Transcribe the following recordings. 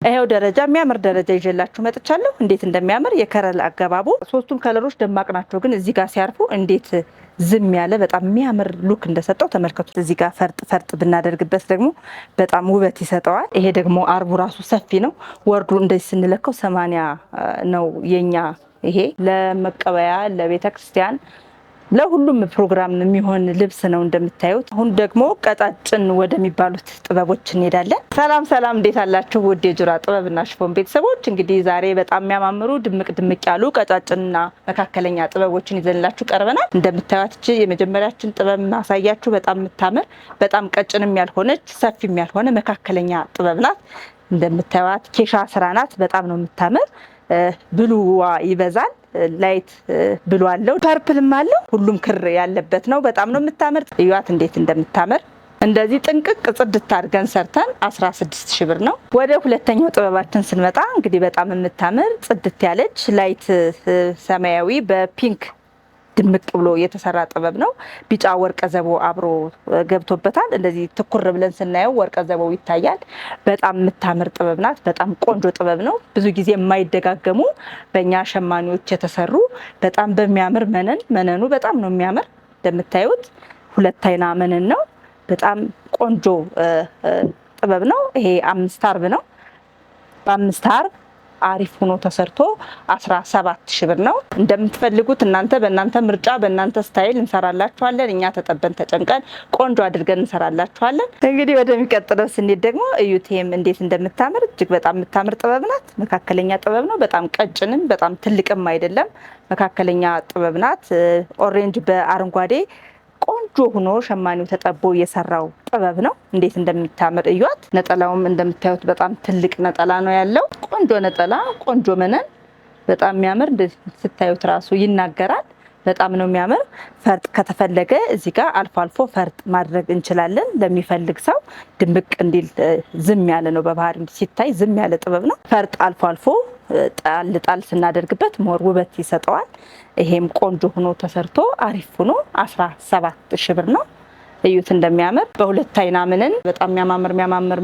ይሄው ደረጃ የሚያምር ደረጃ ይዤላችሁ መጥቻለሁ። እንዴት እንደሚያምር የከለር አገባቡ ሶስቱም ከለሮች ደማቅ ናቸው፣ ግን እዚህ ጋር ሲያርፉ እንዴት ዝም ያለ በጣም የሚያምር ሉክ እንደሰጠው ተመልከቱት። እዚህ ጋር ፈርጥ ብናደርግበት ደግሞ በጣም ውበት ይሰጠዋል። ይሄ ደግሞ አርቡ ራሱ ሰፊ ነው። ወርዱ እንደዚህ ስንለካው 80 ነው የኛ። ይሄ ለመቀበያ ለቤተክርስቲያን ለሁሉም ፕሮግራም የሚሆን ልብስ ነው እንደምታዩት። አሁን ደግሞ ቀጫጭን ወደሚባሉት ጥበቦች እንሄዳለን። ሰላም እንዴት አላችሁ ውድ የጁራ ጥበብና ሽፎን ቤተሰቦች? እንግዲህ ዛሬ በጣም የሚያማምሩ ድምቅ ያሉ ቀጫጭንና መካከለኛ ጥበቦችን ይዘንላችሁ ቀርበናል። እንደምታዩት እቺ የመጀመሪያችን ጥበብ ማሳያችሁ በጣም የምታምር በጣም ቀጭንም ያልሆነች ሰፊም ያልሆነ መካከለኛ ጥበብ ናት። እንደምታዩት ኬሻ ስራ ናት። በጣም ነው የምታምር። ብሉዋ ይበዛል፣ ላይት ብሉ አለው፣ ፐርፕልም አለው። ሁሉም ክር ያለበት ነው። በጣም ነው የምታምር። እዩዋት እንዴት እንደምታምር። እንደዚህ ጥንቅቅ ጽድት አድርገን ሰርተን 16000 ብር ነው። ወደ ሁለተኛው ጥበባችን ስንመጣ እንግዲህ በጣም የምታምር ጽድት ያለች ላይት ሰማያዊ በፒንክ ድምቅ ብሎ የተሰራ ጥበብ ነው። ቢጫ ወርቀ ዘቦ አብሮ ገብቶበታል። እንደዚህ ትኩር ብለን ስናየው ወርቀ ዘቦው ይታያል። በጣም የምታምር ጥበብ ናት። በጣም ቆንጆ ጥበብ ነው። ብዙ ጊዜ የማይደጋገሙ በእኛ ሸማኔዎች የተሰሩ በጣም በሚያምር መነኑ በጣም ነው የሚያምር። እንደምታዩት ሁለት አይና መነን ነው። በጣም ቆንጆ ጥበብ ነው። ይሄ 5 አርብ ነው። በ5 አርብ አሪፍ ሆኖ ተሰርቶ 17000 ብር ነው። እንደምትፈልጉት እናንተ በእናንተ ምርጫ በእናንተ ስታይል እንሰራላችኋለን። እኛ ተጠበን ተጨንቀን ቆንጆ አድርገን እንሰራላችኋለን። እንግዲህ ወደሚቀጥለው ስንሄድ ደግሞ እዩቴም እንዴት እንደምታምር እጅግ በጣም የምታምር ጥበብ ናት። መካከለኛ ጥበብ ነው። በጣም ቀጭንም በጣም ትልቅም አይደለም። መካከለኛ ጥበብ ናት። ኦሬንጅ በአረንጓዴ ቆንጆ ሆኖ ሸማኔው ተጠቦ የሰራው ጥበብ ነው። እንዴት እንደምታምር እዩት። ነጠላውም እንደምታዩት በጣም ትልቅ ነጠላ ነው ያለው። ቆንጆ ነጠላ፣ ቆንጆ መነን፣ በጣም የሚያምር ስታዩት ራሱ ይናገራል። በጣም ነው የሚያምር። ፈርጥ ከተፈለገ እዚህ ጋር አልፎ ፈርጥ ማድረግ እንችላለን። ለሚፈልግ ሰው ድምቅ እንዲል ዝም ያለ ነው። በባህሪ ሲታይ ዝም ያለ ጥበብ ነው። ፈርጥ አልፎ ጣል ስናደርግበት ሞር ውበት ይሰጠዋል። ይሄም ቆንጆ ሆኖ ተሰርቶ አሪፍ ሆኖ 17000 ብር ነው። እዩት እንደሚያምር በሁለት አይና መነን በጣም የሚያማምር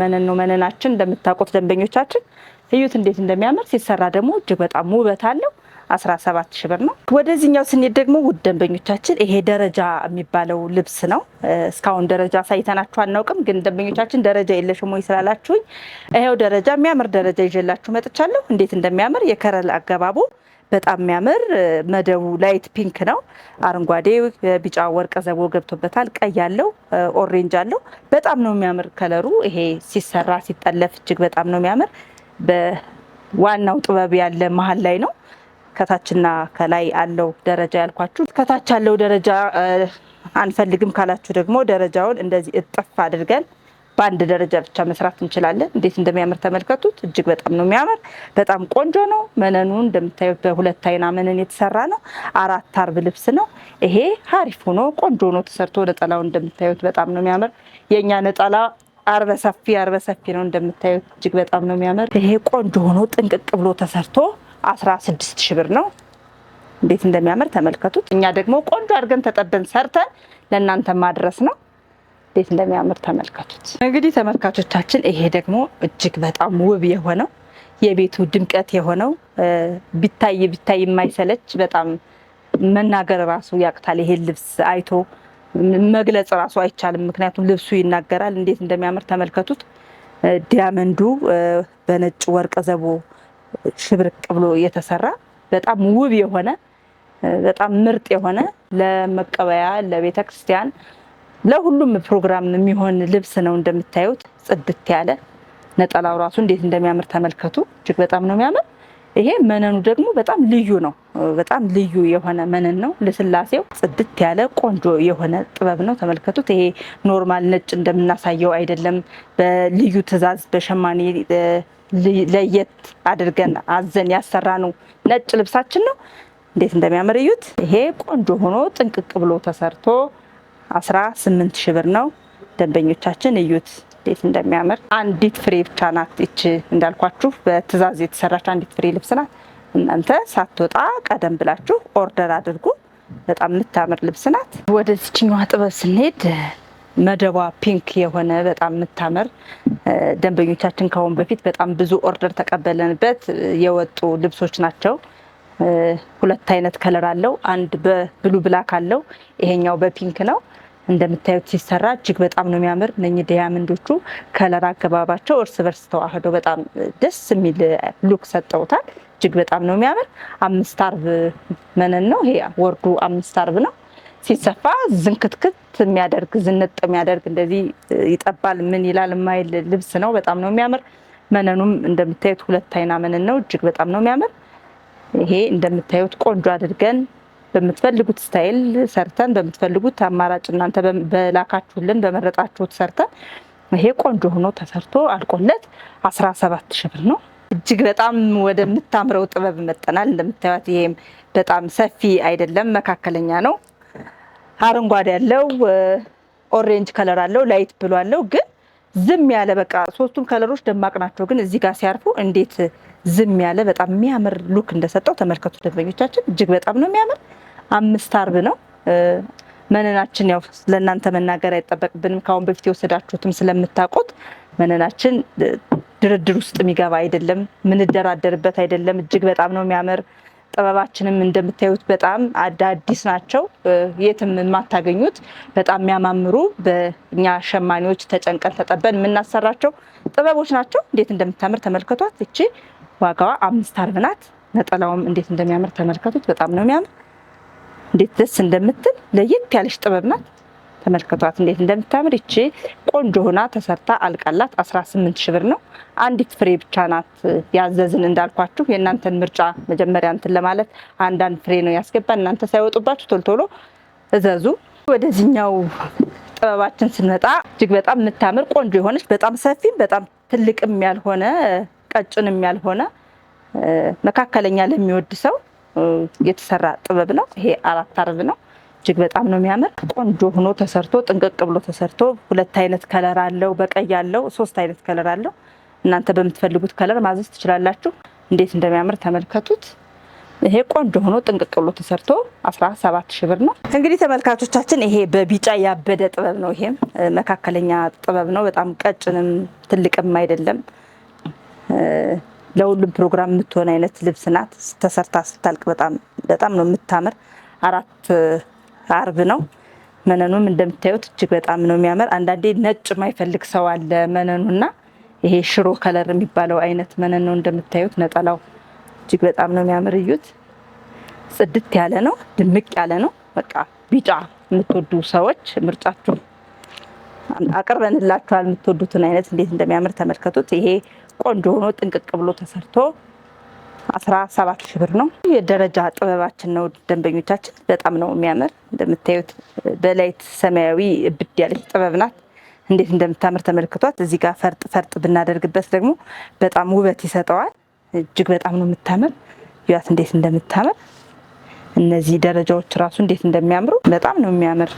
መነን ነው። መነናችን እንደምታውቁት ደንበኞቻችን እዩት እንዴት እንደሚያምር ሲሰራ ደግሞ እጅግ በጣም ውበት አለው። 17000 ብር ነው። ወደዚህኛው ስንሄድ ደግሞ ውድ ደንበኞቻችን ይሄ ደረጃ የሚባለው ልብስ ነው። እስካሁን ደረጃ ሳይተናችሁ አናውቅም፣ ግን ደንበኞቻችን ደረጃ የለሽም ወይ ስላላችሁኝ ይሄው ደረጃ የሚያምር ደረጃ ይዤላችሁ መጥቻለሁ። እንዴት እንደሚያምር የከለር አገባቡ በጣም የሚያምር መደቡ ላይት ፒንክ ነው። አረንጓዴ ቢጫ ወርቀ ዘቦ ገብቶበታል። ቀይ አለው፣ ኦሬንጅ አለው። በጣም ነው የሚያምር ከለሩ። ይሄ ሲሰራ ሲጠለፍ እጅግ በጣም ነው የሚያምር። በዋናው ጥበብ ያለ መሀል ላይ ነው። ከታችና ከላይ አለው ደረጃ ያልኳችሁ። ከታች ያለው ደረጃ አንፈልግም ካላችሁ ደግሞ ደረጃውን እንደዚህ እጥፍ አድርገን በአንድ ደረጃ ብቻ መስራት እንችላለን። እንዴት እንደሚያምር ተመልከቱት። እጅግ በጣም ነው የሚያምር። በጣም ቆንጆ ነው። መነኑ እንደምታዩት በሁለት አይና መነን የተሰራ ነው። 4 አርብ ልብስ ነው። ይሄ አሪፍ ሆኖ ቆንጆ ሆኖ ተሰርቶ ነጠላው እንደምታዩት በጣም ነው የሚያምር። የኛ ነጠላ አርበ ሰፊ ነው እንደምታዩት እጅግ በጣም ነው የሚያምር። ይሄ ቆንጆ ሆኖ ጥንቅቅ ብሎ ተሰርቶ 16000 ብር ነው። እንዴት እንደሚያምር ተመልከቱት። እኛ ደግሞ ቆንጆ አድርገን ተጠበን ሰርተን ለእናንተ ማድረስ ነው። እንዴት እንደሚያምር ተመልከቱት። እንግዲህ ተመልካቾቻችን ይሄ ደግሞ እጅግ በጣም ውብ የሆነው የቤቱ ድምቀት የሆነው ቢታይ የማይሰለች በጣም መናገር ራሱ ያቅታል። ይሄ ልብስ አይቶ መግለጽ ራሱ አይቻልም፣ ምክንያቱም ልብሱ ይናገራል። እንዴት እንደሚያምር ተመልከቱት። ዲያመንዱ በነጭ ወርቀ ዘቦ ሽብርቅ ብሎ የተሰራ በጣም ውብ የሆነ በጣም ምርጥ የሆነ ለመቀበያ ለቤተክርስቲያን ለሁሉም ፕሮግራም የሚሆን ልብስ ነው። እንደምታዩት ጽድት ያለ ነጠላው ራሱ እንዴት እንደሚያምር ተመልከቱ። እጅግ በጣም ነው የሚያምር። ይሄ መነኑ ደግሞ በጣም ልዩ ነው። በጣም ልዩ የሆነ መነን ነው። ለስላሴው ጽድት ያለ ቆንጆ የሆነ ጥበብ ነው። ተመልከቱት። ይሄ ኖርማል ነጭ እንደምናሳየው አይደለም። በልዩ ትዕዛዝ በሸማኔ ለየት አድርገን አዘን ያሰራ ነው ነጭ ልብሳችን ነው። እንዴት እንደሚያምር እዩት። ይሄ ቆንጆ ሆኖ ጥንቅቅ ብሎ ተሰርቶ 18000 ብር ነው። ደንበኞቻችን እዩት እንዴት እንደሚያምር። አንዲት ፍሬ ብቻ ናት እቺ እንዳልኳችሁ በትዕዛዝ የተሰራች አንዲት ፍሬ ልብስ ናት። እናንተ ሳትወጣ ቀደም ብላችሁ ኦርደር አድርጉ። በጣም የምታምር ልብስ ናት። ወደ ዚህኛዋ ጥበብ ስንሄድ መደቧ ፒንክ የሆነ በጣም የምታምር ደንበኞቻችን ከአሁን በፊት በጣም ብዙ ኦርደር ተቀበለንበት የወጡ ልብሶች ናቸው። ሁለት አይነት ከለር አለው። አንድ በብሉ ብላክ አለው፣ ይሄኛው በፒንክ ነው። እንደምታዩት ሲሰራ እጅግ በጣም ነው የሚያምር። እነኚህ ዳያመንዶቹ ከለር አገባባቸው እርስ በርስ ተዋህደው በጣም ደስ የሚል ሉክ ሰጠውታል። እጅግ በጣም ነው የሚያምር። 5 አርብ መነን ነው ይሄ፣ ወርዱ 5 አርብ ነው። ሲሰፋ ዝንክትክት የሚያደርግ ዝንጥ የሚያደርግ እንደዚህ ይጠባል ምን ይላል የማይል ልብስ ነው። በጣም ነው የሚያምር። መነኑም እንደምታዩት 2 አይና መነን ነው። እጅግ በጣም ነው የሚያምር። ይሄ እንደምታዩት ቆንጆ አድርገን በምትፈልጉት ስታይል ሰርተን በምትፈልጉት አማራጭ እናንተ በላካችሁልን በመረጣችሁት ሰርተን ይሄ ቆንጆ ሆኖ ተሰርቶ አልቆለት 17,000 ብር ነው። እጅግ በጣም ወደምታምረው ጥበብ መጠናል። እንደምታዩት ይሄም በጣም ሰፊ አይደለም፣ መካከለኛ ነው። አረንጓዴ ያለው ኦሬንጅ ከለር አለው፣ ላይት ብሉ አለው። ግን ዝም ያለ በቃ ሶስቱም ከለሮች ደማቅ ናቸው። ግን እዚህ ጋር ሲያርፉ እንዴት ዝም ያለ በጣም የሚያምር ሉክ እንደሰጠው ተመልከቱ ደንበኞቻችን። እጅግ በጣም ነው የሚያምር። 5 አርብ ነው መነናችን። ያው ለእናንተ መናገር አይጠበቅብንም፣ ካሁን በፊት የወሰዳችሁትም ስለምታውቁት መነናችን ድርድር ውስጥ የሚገባ አይደለም፣ ምንደራደርበት አይደለም። እጅግ በጣም ነው የሚያምር። ጥበባችንም እንደምታዩት በጣም አዳዲስ ናቸው፣ የትም የማታገኙት በጣም የሚያማምሩ በእኛ ሸማኔዎች ተጨንቀን ተጠበን የምናሰራቸው ጥበቦች ናቸው። እንዴት እንደምታምር ተመልከቷት። እቺ ዋጋዋ 5 አርብ ናት። ነጠላውም እንዴት እንደሚያምር ተመልከቱት። በጣም ነው የሚያምር። እንዴት ደስ እንደምትል ለየት ያለች ጥበብ ናት። ተመልከቷት እንዴት እንደምታምር። እቺ ቆንጆ ሆና ተሰርታ አልቃላት 18,000 ብር ነው። አንዲት ፍሬ ብቻ ናት ያዘዝን። እንዳልኳችሁ የእናንተን ምርጫ መጀመሪያ እንትን ለማለት አንዳንድ ፍሬ ነው ያስገባን። እናንተ ሳይወጡባችሁ ቶሎ ቶሎ እዘዙ። ወደዚህኛው ጥበባችን ስንመጣ እጅግ በጣም የምታምር ቆንጆ የሆነች በጣም ሰፊም በጣም ትልቅም ያልሆነ ቀጭንም ያልሆነ መካከለኛ ለሚወድ ሰው የተሰራ ጥበብ ነው። ይሄ 4 አርብ ነው። እጅግ በጣም ነው የሚያምር። ቆንጆ ሆኖ ተሰርቶ ጥንቅቅ ብሎ ተሰርቶ 2 አይነት ከለር አለው፣ በቀይ አለው፣ 3 አይነት ከለር አለው። እናንተ በምትፈልጉት ከለር ማዘዝ ትችላላችሁ። እንዴት እንደሚያምር ተመልከቱት። ይሄ ቆንጆ ሆኖ ጥንቅቅ ብሎ ተሰርቶ 17,000 ብር ነው። እንግዲህ ተመልካቾቻችን ይሄ በቢጫ ያበደ ጥበብ ነው። ይሄም መካከለኛ ጥበብ ነው። በጣም ቀጭንም ትልቅም አይደለም። ለሁሉም ፕሮግራም የምትሆን አይነት ልብስ ናት። ተሰርታ ስታልቅ በጣም ነው የምታምር። 4 አርብ ነው። መነኑም እንደምታዩት እጅግ በጣም ነው የሚያምር። አንዳንዴ ነጭ የማይፈልግ ሰው አለ መነኑና ይሄ ሽሮ ከለር የሚባለው አይነት መነን ነው። እንደምታዩት ነጠላው እጅግ በጣም ነው የሚያምር። እዩት። ጽድት ያለ ነው፣ ድምቅ ያለ ነው። በቃ ቢጫ የምትወዱ ሰዎች ምርጫችሁ አቅርበንላችኋል። የምትወዱትን አይነት እንዴት እንደሚያምር ተመልከቱት። ይሄ ቆንጆ ሆኖ ጥንቅቅ ብሎ ተሰርቶ 17,000 ብር ነው። የደረጃ ጥበባችን ነው ደንበኞቻችን። በጣም ነው የሚያምር። እንደምታዩት በላይት ሰማያዊ ብድ ያለች ጥበብ ናት። እንዴት እንደምታምር ተመልክቷት። እዚህ ጋር ፈርጥ ብናደርግበት ደግሞ በጣም ውበት ይሰጠዋል። እጅግ በጣም ነው የምታምር። ያት እንዴት እንደምታምር እነዚህ ደረጃዎች ራሱ እንዴት እንደሚያምሩ በጣም ነው የሚያምር።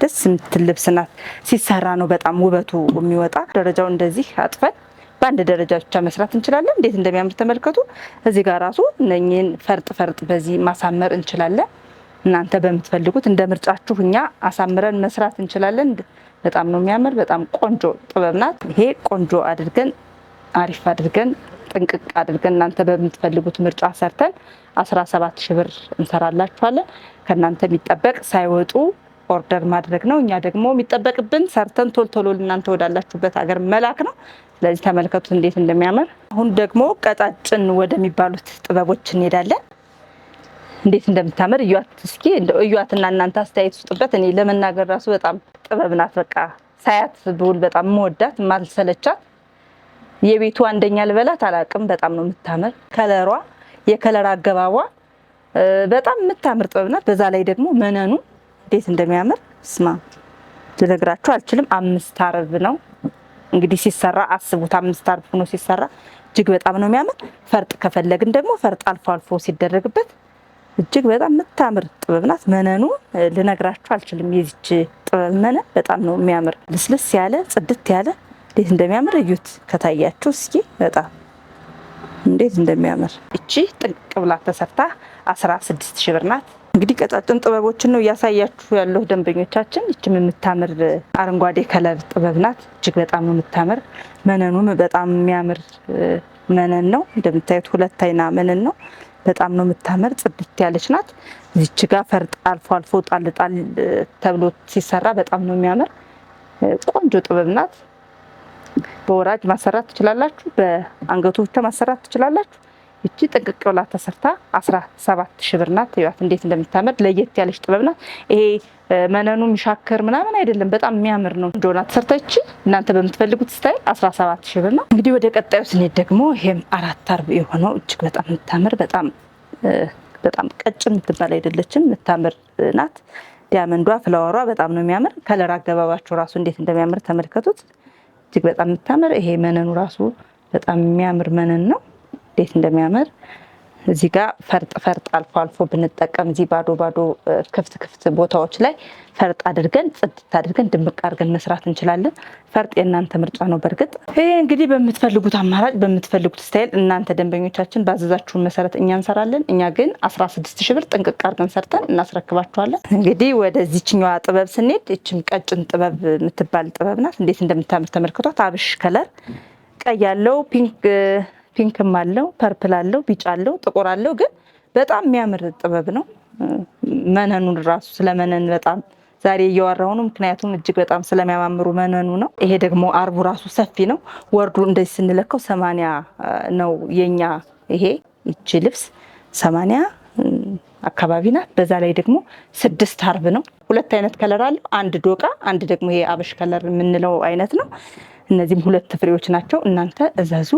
ደስ የምትል ልብስ ናት። ሲሰራ ነው በጣም ውበቱ የሚወጣ። ደረጃው እንደዚህ አጥፈን በአንድ ደረጃ ብቻ መስራት እንችላለን። እንዴት እንደሚያምር ተመልከቱ። እዚህ ጋር ራሱ እነኚህን ፈርጥ በዚህ ማሳመር እንችላለን። እናንተ በምትፈልጉት እንደ ምርጫችሁ እኛ አሳምረን መስራት እንችላለን። በጣም ነው የሚያምር። በጣም ቆንጆ ጥበብ ናት። ይሄ ቆንጆ አድርገን አሪፍ አድርገን ጥንቅቅ አድርገን እናንተ በምትፈልጉት ምርጫ ሰርተን 17,000 ብር እንሰራላችኋለን። ከእናንተ የሚጠበቅ ሳይወጡ ኦርደር ማድረግ ነው። እኛ ደግሞ የሚጠበቅብን ሰርተን ቶሎ እናንተ ወዳላችሁበት ሀገር መላክ ነው። ስለዚህ ተመልከቱት እንዴት እንደሚያምር። አሁን ደግሞ ቀጫጭን ወደሚባሉት ጥበቦች እንሄዳለን። እንዴት እንደምታምር እዩት እስኪ። እዩትና እናንተ አስተያየት ስጡበት። እኔ ለመናገር ራሱ በጣም ጥበብ ናት። በቃ ሳያት ብውል በጣም መወዳት ማልሰለቻት የቤቱ አንደኛ ልበላት አላቅም። በጣም ነው የምታምር። ከለሯ የከለር አገባቧ በጣም የምታምር ጥበብ ናት። በዛ ላይ ደግሞ መነኑ እንዴት እንደሚያምር ስማ ልነግራችሁ አልችልም። 5 አርብ ነው እንግዲህ ሲሰራ አስቡት። 5 አርብ ሆኖ ሲሰራ እጅግ በጣም ነው የሚያምር። ፈርጥ ከፈለግን ደግሞ ፈርጥ አልፎ አልፎ ሲደረግበት እጅግ በጣም የምታምር ጥበብ ናት። መነኑ ልነግራችሁ አልችልም። የዚች ጥበብ መነን በጣም ነው የሚያምር። ልስልስ ያለ ጽድት ያለ እንዴት እንደሚያምር እዩት ከታያችሁ እስኪ። በጣም እንዴት እንደሚያምር። እቺ ጥንቅቅ ብላ ተሰርታ 16,000 ብር ናት። እንግዲህ ቀጫጭን ጥበቦችን ነው እያሳያችሁ ያለው ደንበኞቻችን። እችም የምታምር አረንጓዴ ከለር ጥበብ ናት። እጅግ በጣም ነው የምታምር። መነኑም በጣም የሚያምር መነን ነው። እንደምታዩት 2 አይና መነን ነው። በጣም ነው የምታምር። ጽድት ያለች ናት። እዚች ጋር ፈርጥ አልፎ አልፎ ጣል ጣል ተብሎ ሲሰራ በጣም ነው የሚያምር። ቆንጆ ጥበብ ናት። በወራጅ ማሰራት ትችላላችሁ። በአንገቱ ብቻ ማሰራት ትችላላችሁ። እቺ ጥንቅቅ ብላ ተሰርታ 17,000 ብር ናት። ይዋት እንዴት እንደምታምር ለየት ያለች ጥበብ ናት። ይሄ መነኑ የሚሻከር ምናምን አይደለም። በጣም የሚያምር ነው። ጆና ተሰርታች እናንተ በምትፈልጉት ስታይል 17,000 ብር ነው። እንግዲህ ወደ ቀጣዩ ስንሄድ ደግሞ ይሄም 4 አርብ የሆነው እጅግ በጣም የምታምር በጣም ቀጭን የምትባል አይደለችም። የምታምር ናት። ዲያመንዷ ፍላወሯ በጣም ነው የሚያምር። ከለር አገባባቸው ራሱ እንዴት እንደሚያምር ተመልከቱት። እጅግ በጣም የምታምር ይሄ መነኑ ራሱ በጣም የሚያምር መነን ነው። እንዴት እንደሚያምር እዚህ ጋር ፈርጥ አልፎ አልፎ ብንጠቀም እዚህ ባዶ ክፍት ቦታዎች ላይ ፈርጥ አድርገን ጽድት አድርገን ድምቅ አድርገን መስራት እንችላለን። ፈርጥ የእናንተ ምርጫ ነው። በእርግጥ ይሄ እንግዲህ በምትፈልጉት አማራጭ በምትፈልጉት ስታይል እናንተ ደንበኞቻችን ባዘዛችሁን መሰረት እኛ እንሰራለን። እኛ ግን 16,000 ብር ጥንቅቅ አድርገን ሰርተን እናስረክባችኋለን። እንግዲህ ወደዚህኛዋ ጥበብ ስንሄድ እችም ቀጭን ጥበብ የምትባል ጥበብ ናት። እንዴት እንደምታምር ተመልክቷት። አብሽ ከለር ቀይ ያለው ፒንክም አለው፣ ፐርፕል አለው፣ ቢጫ አለው፣ ጥቁር አለው። ግን በጣም የሚያምር ጥበብ ነው። መነኑን ራሱ ስለመነን በጣም ዛሬ እያወራሁ ነው፣ ምክንያቱም እጅግ በጣም ስለሚያማምሩ መነኑ ነው። ይሄ ደግሞ አርቡ ራሱ ሰፊ ነው። ወርዱ እንደዚህ ስንለካው 80 ነው የኛ። ይሄ ይቺ ልብስ 80 አካባቢ ናት። በዛ ላይ ደግሞ 6 አርብ ነው። 2 አይነት ከለር አለው። አንድ ዶቃ፣ አንድ ደግሞ ይሄ አበሽ ከለር የምንለው አይነት ነው። እነዚህም 2 ፍሬዎች ናቸው። እናንተ እዘዙ።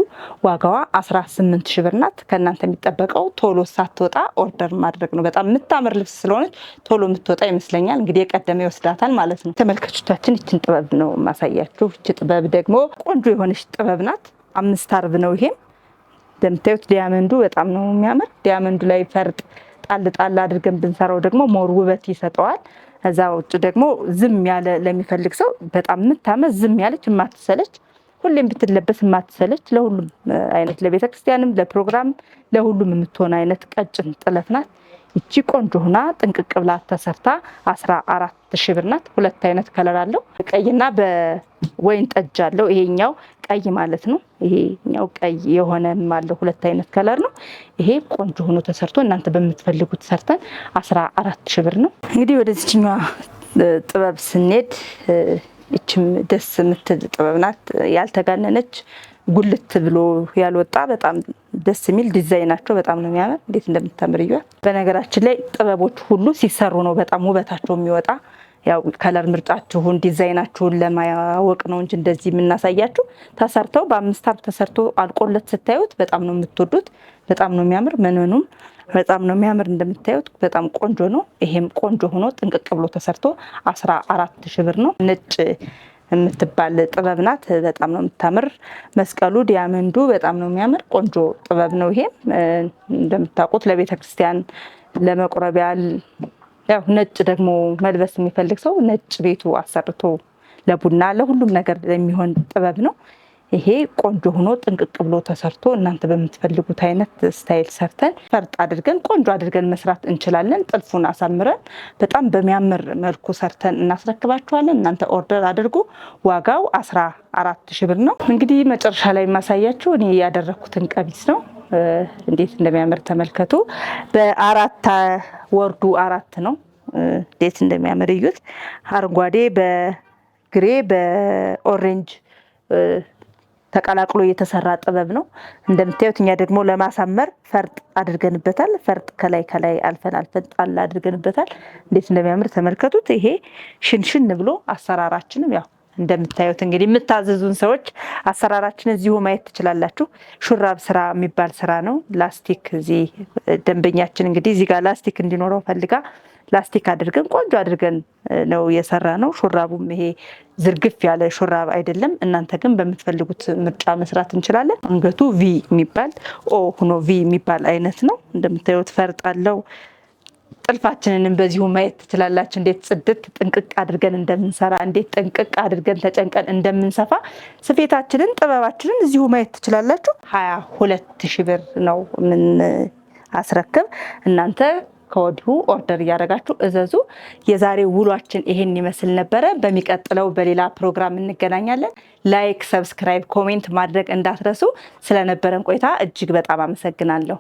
ዋጋዋ 18,000 ብር ናት። ከእናንተ የሚጠበቀው ቶሎ ሳትወጣ ኦርደር ማድረግ ነው። በጣም የምታምር ልብስ ስለሆነች ቶሎ የምትወጣ ይመስለኛል። እንግዲህ የቀደመ ይወስዳታል ማለት ነው። ተመልካቾቻችን ይችን ጥበብ ነው ማሳያችሁ። ይች ጥበብ ደግሞ ቆንጆ የሆነች ጥበብ ናት። 5 አርብ ነው። ይሄም እንደምታዩት ዲያመንዱ በጣም ነው የሚያምር። ዲያመንዱ ላይ ፈርጥ ጣል አድርገን ብንሰራው ደግሞ ሞር ውበት ይሰጠዋል። ከዛ ውጭ ደግሞ ዝም ያለ ለሚፈልግ ሰው በጣም የምታምር ዝም ያለች የማትሰለች ሁሌም ብትለበስ የማትሰለች ለሁሉም አይነት ለቤተ ክርስቲያንም ለፕሮግራም ለሁሉም የምትሆን አይነት ቀጭን ጥለት ናት። ይቺ ቆንጆ ሆና ጥንቅቅ ብላ ተሰርታ 14,000 ብር ናት። 2 አይነት ከለር አለው። ቀይና በወይን ጠጅ አለው። ይሄኛው ቀይ ማለት ነው። ይሄኛው ቀይ የሆነም አለው። 2 አይነት ከለር ነው። ይሄ ቆንጆ ሆኖ ተሰርቶ እናንተ በምትፈልጉት ሰርተን 14,000 ብር ነው። እንግዲህ ወደዚህኛዋ ጥበብ ስንሄድ እችም ደስ የምትል ጥበብ ናት። ያልተጋነነች ጉልት ብሎ ያልወጣ በጣም ደስ የሚል ዲዛይናቸው በጣም ነው የሚያምር። እንዴት እንደምታምር ይያል። በነገራችን ላይ ጥበቦች ሁሉ ሲሰሩ ነው በጣም ውበታቸው የሚወጣ። ያው ከለር ምርጫችሁን ዲዛይናችሁን ለማያወቅ ነው እንጂ እንደዚህ የምናሳያችሁ። ተሰርተው በ5 አርብ ተሰርቶ አልቆለት ስታዩት በጣም ነው የምትወዱት። በጣም ነው የሚያምር። መነኑም በጣም ነው የሚያምር። እንደምታዩት በጣም ቆንጆ ነው። ይሄም ቆንጆ ሆኖ ጥንቅቅ ብሎ ተሰርቶ 14,000 ብር ነው። ነጭ የምትባል ጥበብ ናት። በጣም ነው የምታምር። መስቀሉ ዲያመንዱ በጣም ነው የሚያምር። ቆንጆ ጥበብ ነው። ይሄም እንደምታውቁት ለቤተ ክርስቲያን ለመቁረቢያ፣ ያው ነጭ ደግሞ መልበስ የሚፈልግ ሰው ነጭ ቤቱ አሰርቶ ለቡና ለሁሉም ነገር የሚሆን ጥበብ ነው። ይሄ ቆንጆ ሆኖ ጥንቅቅ ብሎ ተሰርቶ እናንተ በምትፈልጉት አይነት ስታይል ሰርተን ፈርጥ አድርገን ቆንጆ አድርገን መስራት እንችላለን። ጥልፉን አሳምረን በጣም በሚያምር መልኩ ሰርተን እናስረክባችኋለን። እናንተ ኦርደር አድርጉ። ዋጋው 14,000 ብር ነው። እንግዲህ መጨረሻ ላይ የማሳያችሁ እኔ ያደረኩትን ቀሚስ ነው። እንዴት እንደሚያምር ተመልከቱ። በ4 ወርዱ 4 ነው። እንዴት እንደሚያምር እዩት። አረንጓዴ በግሬ በኦሬንጅ ተቀላቅሎ የተሰራ ጥበብ ነው። እንደምታዩት እኛ ደግሞ ለማሳመር ፈርጥ አድርገንበታል። ፈርጥ ከላይ አልፈን ጣል አድርገንበታል። እንዴት እንደሚያምር ተመልከቱት። ይሄ ሽንሽን ብሎ አሰራራችንም ያው እንደምታዩት እንግዲህ የምታዘዙን ሰዎች አሰራራችን እዚሁ ማየት ትችላላችሁ። ሹራብ ስራ የሚባል ስራ ነው። ላስቲክ እዚህ ደንበኛችን እንግዲህ እዚህ ጋር ላስቲክ እንዲኖረው ፈልጋ ላስቲክ አድርገን ቆንጆ አድርገን ነው የሰራ ነው። ሹራቡም ይሄ ዝርግፍ ያለ ሹራብ አይደለም። እናንተ ግን በምትፈልጉት ምርጫ መስራት እንችላለን። አንገቱ ቪ የሚባል ሆኖ ቪ የሚባል አይነት ነው። እንደምታዩት ፈርጥ አለው። ጥልፋችንንም በዚሁ ማየት ትችላላችሁ። እንዴት ጽድት ጥንቅቅ አድርገን እንደምንሰራ፣ እንዴት ጥንቅቅ አድርገን ተጨንቀን እንደምንሰፋ ስፌታችንን ጥበባችንን እዚሁ ማየት ትችላላችሁ። 22,000 ብር ነው ምን አስረክብ። እናንተ ከወዲሁ ኦርደር እያደረጋችሁ እዘዙ። የዛሬው ውሏችን ይሄን ይመስል ነበረ። በሚቀጥለው በሌላ ፕሮግራም እንገናኛለን። ላይክ፣ ሰብስክራይብ፣ ኮሜንት ማድረግ እንዳትረሱ። ስለነበረን ቆይታ እጅግ በጣም አመሰግናለሁ።